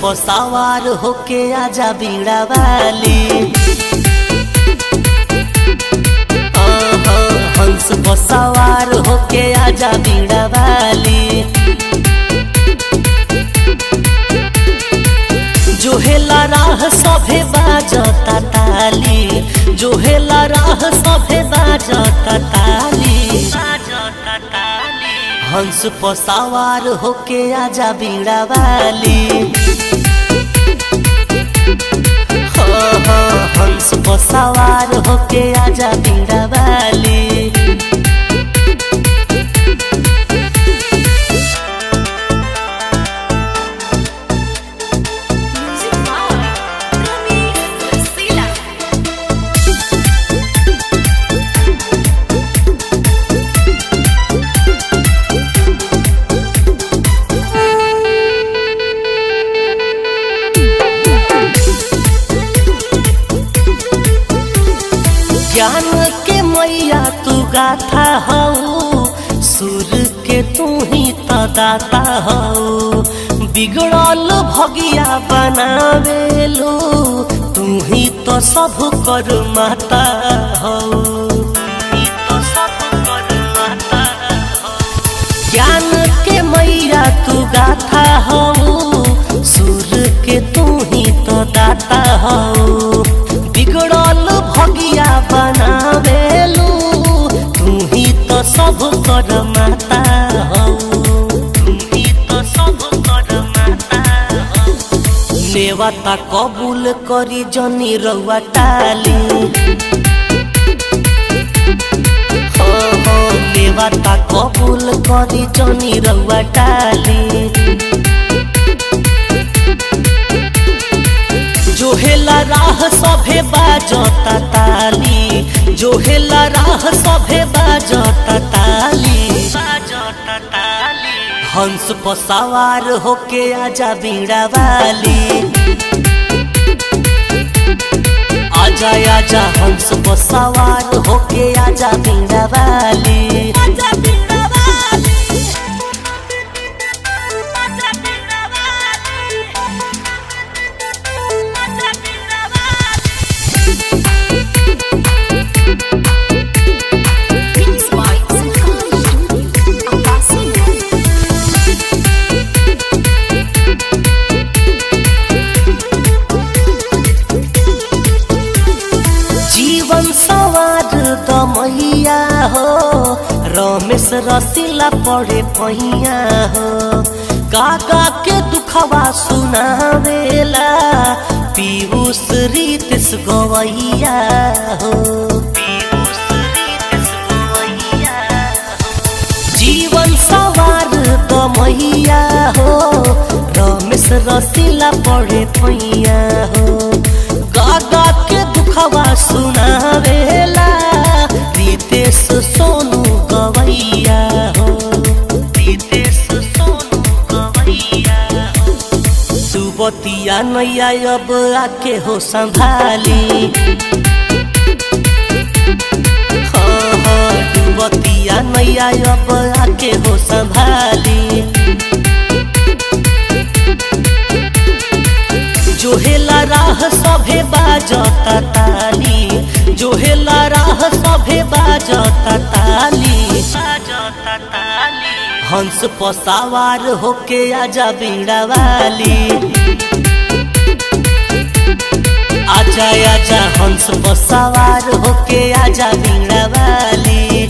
पर सवार होके आजा बीड़ा वाली। हंस पर सवार होके आजा बीड़ा वाली। जोहेला राह सभे बाजता ताली, जोहेला राह सभे बाजता ताली। हंस पर सवार होके आजा बीड़ा वाली। हंस पर सवार होके आजा बीड़ा वाली। ज्ञान के मैया तू गाथा हऊ, सुर के तू ही तो दाता हऊ। बिगड़ल भगिया बनावेलू, तू ही तो सब कर माता हऊ। ज्ञान के मैया तू गाथा हऊ, सुर के तू ही तो दाता हऊ। बिगड़ल भगिया बनावेलू, तू ही तो सब कर माता हऊ। तू ही तो सब कर माता हऊ। नेवता कबूल करी जनी रउआ टाली। नेवता कबूल करी जनी रउआ टाली। जोहेला राह सभे बाजता ताली, जोहेला राह सभे बाजता ताली। हंस पर सवार होके आजा बीड़ा वाली। आजा आजा हंस पर सवार होके आजा बीड़ा वाली। जीवन सवार द मैया हो, रमेश रसीला पड़े पहिया हो। काका के दुखवा सुनावेला, पीयूष रीतिस गवैया हो। जीवन सवार द मैया हो, रमेश रसीला पड़े पहिया हो। काका के दुखवा सुनावेला, रितेश सोनू गवैया हो। रितेश सोनू गवैया हो। सुबतिया नैया अब आके हो संभाली। डुबतिया नैया अब आके हो संभाली। जोहेला राह सभे बाजता ताली, जोहेला राह सभे बाजता ताली। हंस पर सवार होके आजा बीड़ा वाली। आजा आजा हंस पर सवार होके आजा बीड़ा वाली।